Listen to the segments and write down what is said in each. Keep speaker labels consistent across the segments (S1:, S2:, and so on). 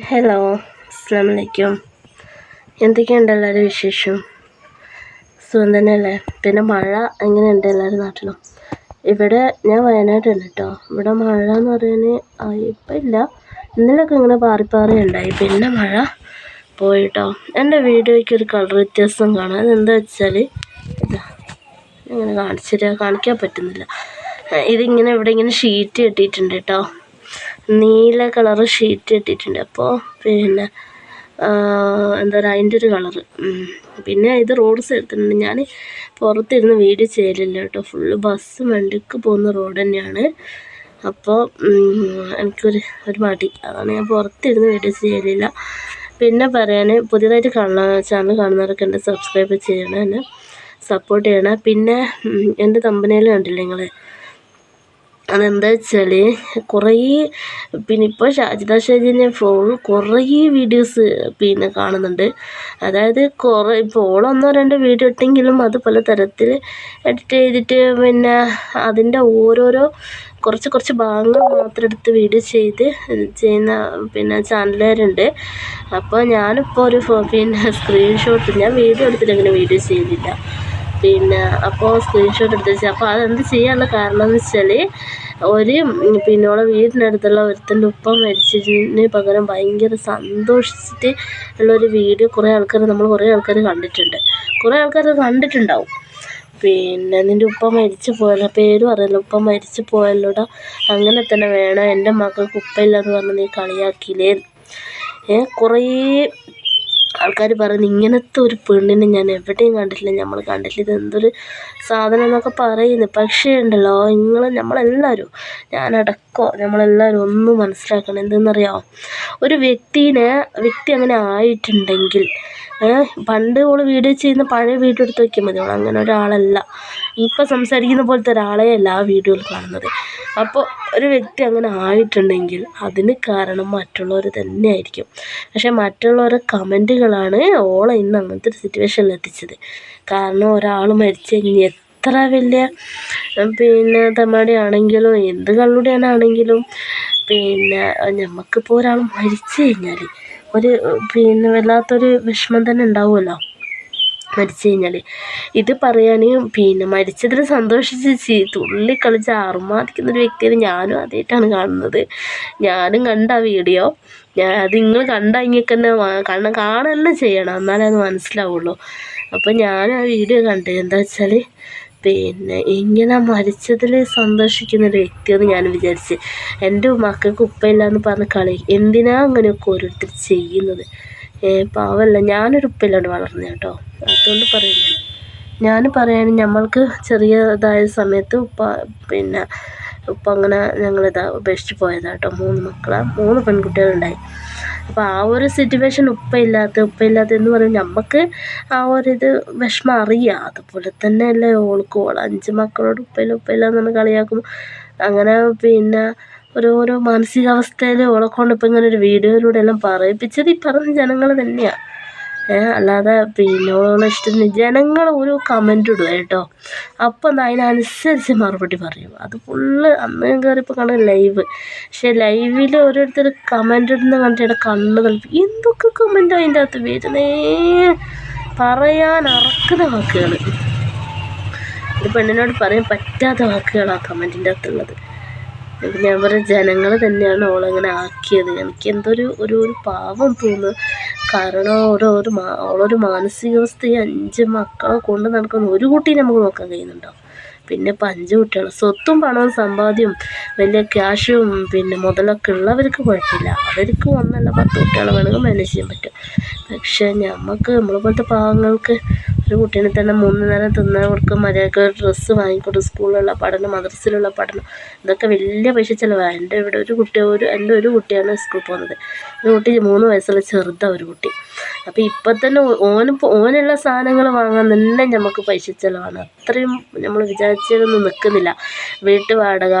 S1: Hello, അസ്സലാമു അലൈക്കും. എന്തൊക്കെയുണ്ട് എല്ലാവരും വിശേഷം? സുഖം തന്നെയല്ലേ? പിന്നെ മഴ എങ്ങനെയുണ്ട് എല്ലാവരും നാട്ടിലും? ഇവിടെ ഞാൻ വയനാട്ടിലാണ് കേട്ടോ. ഇവിടെ മഴ എന്ന് പറയാൻ ഇപ്പം ഇല്ല, ഇന്നലെയൊക്കെ ഇങ്ങനെ പാറി ഉണ്ടായി, പിന്നെ മഴ പോയിട്ടോ. എൻ്റെ വീഡിയോയ്ക്ക് ഒരു കളർ വ്യത്യാസം കാണാം. അതെന്താ വെച്ചാൽ ഇതാ ഇങ്ങനെ കാണിക്കാൻ പറ്റുന്നില്ല. ഇതിങ്ങനെ ഇവിടെ ഇങ്ങനെ ഷീറ്റ് കെട്ടിയിട്ടുണ്ട് കേട്ടോ, നീല കളറ് ഷീറ്റ് കെട്ടിയിട്ടുണ്ട്. അപ്പോൾ പിന്നെ എന്താ പറയുക, അതിൻ്റെ ഒരു കളറ്. പിന്നെ ഇത് റോഡ് സൈഡിൽ ഞാൻ പുറത്തിരുന്ന് വീഡിയോ ചെയ്യലില്ല കേട്ടോ. ഫുള്ള് ബസ് വണ്ടിക്ക് പോകുന്ന റോഡ് തന്നെയാണ്. അപ്പോൾ എനിക്കൊരു മടി, അതാണ് ഞാൻ പുറത്തിരുന്ന് വീഡിയോ ചെയ്യലില്ല. പിന്നെ പറയാൻ, പുതിയതായിട്ട് ചാനൽ കാണുന്നവരൊക്കെ എൻ്റെ സബ്സ്ക്രൈബ് ചെയ്യണം, എന്നെ സപ്പോർട്ട് ചെയ്യണം. പിന്നെ എൻ്റെ തമ്പനയിൽ കണ്ടില്ലേ നിങ്ങൾ? അതെന്താ വെച്ചാൽ കുറേ പിന്നെ ഇപ്പോൾ ഷാജിദ ഷാജിനെ കുറേ വീഡിയോസ് പിന്നെ കാണുന്നുണ്ട്. അതായത് കുറേ ഇപ്പോൾ ഓളൊന്നോ രണ്ടോ വീഡിയോ ഇട്ടെങ്കിലും അത് പല തരത്തിൽ എഡിറ്റ് ചെയ്തിട്ട് പിന്നെ അതിൻ്റെ ഓരോരോ കുറച്ച് ഭാഗങ്ങൾ മാത്രം എടുത്ത് വീഡിയോ ചെയ്യുന്ന പിന്നെ ചാനലുകാരുണ്ട്. അപ്പോൾ ഞാനിപ്പോൾ ഒരു പിന്നെ സ്ക്രീൻഷോട്ട്, ഞാൻ വീഡിയോ എടുത്തിട്ട് അങ്ങനെ വീഡിയോ ചെയ്യുന്നില്ല. പിന്നെ അപ്പോൾ സ്ക്രീൻഷോട്ട് എടുത്ത് വെച്ചാൽ, അപ്പോൾ അതെന്ത് ചെയ്യാനുള്ള കാരണം എന്ന് വെച്ചാൽ, പിന്നെ ഓളെ വീടിനടുത്തുള്ള ഒരുത്തൻ്റെ ഉപ്പ മരിച്ചതിന് പകരം ഭയങ്കര സന്തോഷിച്ചിട്ട് ഉള്ളൊരു വീഡിയോ കുറേ ആൾക്കാർ കണ്ടിട്ടുണ്ടാവും. പിന്നെ നിൻ്റെ ഉപ്പ മരിച്ചു പോയല്ലോ, പേരും അറിയില്ല, ഉപ്പ മരിച്ചു പോയല്ലോടാ, അങ്ങനെ തന്നെ വേണം, എൻ്റെ മക്കൾക്ക് ഉപ്പയില്ലെന്ന് പറഞ്ഞ് നീ കളിയാക്കിയില്ലേ. കുറേ ആൾക്കാർ പറയുന്നു, ഇങ്ങനത്തെ ഒരു പെണ്ണിനെ ഞാൻ എവിടെയും കണ്ടിട്ടില്ല, നമ്മൾ കണ്ടിട്ടില്ല, ഇതെന്തൊരു സാധനം എന്നൊക്കെ പറയുന്നു. പക്ഷേ ഉണ്ടല്ലോ, നമ്മളെല്ലാവരും, നമ്മളെല്ലാവരും ഒന്നും മനസ്സിലാക്കണം. എന്തെന്നറിയാമോ? ഒരു വ്യക്തി അങ്ങനെ ആയിട്ടുണ്ടെങ്കിൽ, പണ്ട് ഓൾ വീഡിയോ ചെയ്യുന്ന പഴയ വീഡിയോ എടുത്ത് വയ്ക്കാൻ മതി. ഓൾ അങ്ങനെ ഒരാളല്ല, ഇപ്പം സംസാരിക്കുന്ന പോലത്തെ ഒരാളെ അല്ല ആ വീഡിയോയിൽ കാണുന്നത്. അപ്പോൾ ഒരു വ്യക്തി അങ്ങനെ ആയിട്ടുണ്ടെങ്കിൽ അതിന് കാരണം മറ്റുള്ളവർ തന്നെ ആയിരിക്കും. പക്ഷേ മറ്റുള്ളവരുടെ കമൻറ്റുകളാണ് ഓളെ ഇന്ന് അങ്ങനത്തെ ഒരു സിറ്റുവേഷനിൽ എത്തിച്ചത്. കാരണം ഒരാൾ മരിച്ചു കഴിഞ്ഞ് എത്ര വലിയ പിന്നെ തമാടിയാണെങ്കിലും എന്ത് കള്ളുടിയാണെങ്കിലും പിന്നെ നമുക്കിപ്പോൾ ഒരാൾ മരിച്ചു കഴിഞ്ഞാൽ പിന്നെ വല്ലാത്തൊരു വിഷമം തന്നെ ഉണ്ടാവുമല്ലോ മരിച്ചു കഴിഞ്ഞാൽ. ഇത് പറയാൻ പിന്നെ മരിച്ചതിൽ സന്തോഷിച്ച് തുള്ളിക്കളിച്ച് ആർമാദിക്കുന്നൊരു വ്യക്തിയെ ഞാനും ആദ്യമായിട്ടാണ് കാണുന്നത്. ഞാനും കണ്ട ആ വീഡിയോ, അത് നിങ്ങൾ കണ്ടാൽ ഇങ്ങൾക്ക് തന്നെ കാണുക ചെയ്യണം, എന്നാലേ അത് മനസ്സിലാവുള്ളൂ. അപ്പോൾ ഞാൻ ആ വീഡിയോ കണ്ടത് എന്താ വെച്ചാൽ, പിന്നെ ഇങ്ങനെ മരിച്ചതിൽ സന്തോഷിക്കുന്നൊരു വ്യക്തിയെന്ന് ഞാൻ വിചാരിച്ച്. എൻ്റെ മക്കൾക്ക് ഉപ്പയില്ലാന്ന് പറഞ്ഞ് എന്തിനാ അങ്ങനെയൊക്കെ ഓരോരുത്തർ ചെയ്യുന്നത്? പാവമല്ല, ഞാനൊരു ഉപ്പയില്ലാണ്ട് വളർന്നു കേട്ടോ. അതുകൊണ്ട് പറയുന്നത്, ഞാൻ പറയാനും നമ്മൾക്ക് ചെറിയതായ സമയത്ത് ഉപ്പ അങ്ങനെ ഉപേക്ഷിച്ച് പോയതാണ് കേട്ടോ. 3 മക്കളാണ്, 3 പെൺകുട്ടികളുണ്ടായി. അപ്പോൾ ആ ഒരു സിറ്റുവേഷൻ ഉപ്പയില്ലാത്ത എന്ന് പറയുമ്പോൾ നമുക്ക് ആ ഒരിത് വിഷമം അറിയാം. അതുപോലെ തന്നെയല്ലേ ഓൾക്ക് 5 മക്കളോട് ഉപ്പയില്ല എന്ന് കളിയാക്കും. അങ്ങനെ പിന്നെ ഓരോരോ മാനസികാവസ്ഥയിൽ ഓളെക്കൊണ്ട് ഇപ്പം ഇങ്ങനെ ഒരു വീഡിയോയിലൂടെ എല്ലാം പറയിപ്പിച്ചത് ഈ പറഞ്ഞ ജനങ്ങൾ തന്നെയാണ്. അല്ലാതെ പിന്നെ ഓളെ ഇഷ്ടത്തിന് ജനങ്ങൾ ഒരു കമൻറ്റ് ഇടുക കേട്ടോ, അപ്പം അതിനനുസരിച്ച് മറുപടി പറയും. അത് ഫുള്ള് അന്ന് ഞാൻ കയറിയപ്പോൾ കാണുക ലൈവ്. പക്ഷേ ലൈവിൽ ഓരോരുത്തർ കമൻറ്റ് ഇടുന്ന കണ്ടിട്ട് കണ്ണ് തളിപ്പ്. എന്തൊക്കെ കമൻറ്റ് അതിൻ്റെ അകത്ത് വരുന്നേ, പറയാൻ അറക്കുന്ന വാക്കുകൾ. ഒരു പെണ്ണിനോട് പറയാൻ പറ്റാത്ത വാക്കുകളാണ് കമൻറ്റിൻ്റെ അകത്തുള്ളത്. ഞാൻ പറഞ്ഞ ജനങ്ങൾ തന്നെയാണ് ഓളങ്ങനെ ആക്കിയത്. എനിക്ക് എന്തോ ഒരു പാവം തോന്നുന്നു. കാരണം ഓളൊരു മാനസികാവസ്ഥ, 5 മക്കളെ കൊണ്ട് നടക്കുന്ന ഒരു കുട്ടീനെ നമുക്ക് നോക്കാൻ കഴിയുന്നുണ്ടോ? പിന്നെ ഇപ്പം 5 കുട്ടികൾ, സ്വത്തും പണവും സമ്പാദ്യവും വലിയ ക്യാഷും പിന്നെ മുതലൊക്കെ ഉള്ളവർക്ക് കുഴപ്പമില്ല, അവർക്ക് 1 അല്ല 10 കുട്ടികളെ വേണമെങ്കിൽ മാനേജ് ചെയ്യാൻ പറ്റും. പക്ഷേ നമ്മളെ പോലത്തെ പാവങ്ങൾക്ക് ഒരു കുട്ടീനെ തന്നെ 3 നേരം തിന്നാൻ കൊടുക്കും, മര്യാദയ്ക്ക് ഒരു ഡ്രസ്സ് വാങ്ങിക്കൊടുക്കും, സ്കൂളിലുള്ള പഠനം, മദ്രസയിലുള്ള പഠനം, ഇതൊക്കെ വലിയ പൈസ ചിലവാണ്. എൻ്റെ ഒരു കുട്ടിയാണ് സ്കൂളിൽ പോകുന്നത്. ഒരു കുട്ടി 3 വയസ്സുള്ള ചെറുതാണ് ഒരു കുട്ടി. അപ്പോൾ ഇപ്പം തന്നെ ഓനുള്ള സാധനങ്ങൾ വാങ്ങാൻ തന്നെ നമുക്ക് പൈസ ചിലവാണ്. അത്രയും നമ്മൾ വിചാരിച്ചതൊന്നും നിൽക്കുന്നില്ല. വീട്ടുവാടക,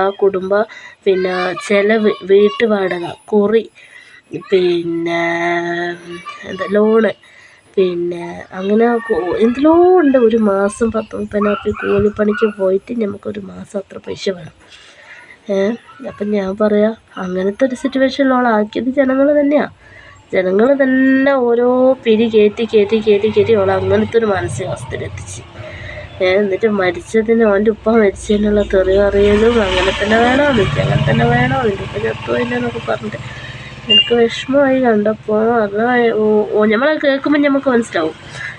S1: പിന്നെ ചിലവ്, വീട്ടുവാടക, കുറി, പിന്നെ ലോണ്, പിന്നെ അങ്ങനെ എന്തെല്ലോ ഉണ്ട്. ഒരു മാസം 10-30 കൂലിപ്പണിക്ക് പോയിട്ട് നമുക്കൊരു മാസം അത്ര പൈസ വേണം. അപ്പം ഞാൻ പറയാം, അങ്ങനത്തെ ഒരു സിറ്റുവേഷനിലോളാക്കിയത് ജനങ്ങൾ തന്നെയാണ്. ജനങ്ങൾ തന്നെ ഓരോ പിരി കയറ്റി അവളെ അങ്ങനത്തെ ഒരു മാനസികാവസ്ഥയിലെത്തിച്ച്. എന്നിട്ട് മരിച്ചതിന് അവൻ്റെ ഉപ്പ മരിച്ചതിനുള്ള തെറി അറിയലും അങ്ങനെ തന്നെ വേണോ, എനിക്ക് അങ്ങനെ തന്നെ വേണോ, അതിൻ്റെ ഉപ്പ ചത്തുപോയില്ലെന്നൊക്കെ പറഞ്ഞിട്ട് എനിക്ക് വിഷമമായി കണ്ടപ്പോൾ. നമ്മളെ കേൾക്കുമ്പോൾ നമുക്ക് മനസ്സിലാവും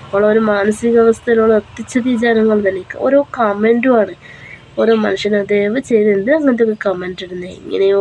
S1: അവളൊരു മാനസികാവസ്ഥയിലോളം എത്തിച്ചത് ഈ ജനങ്ങൾ തന്നെ. ഓരോ കമൻറ്റുമാണ് ഓരോ മനുഷ്യനെ ദയവ് ചെയ്ത് എന്ത് അങ്ങനത്തെ ഒക്കെ കമൻറ്റ് ഇടുന്നത്. ഇങ്ങനെയോ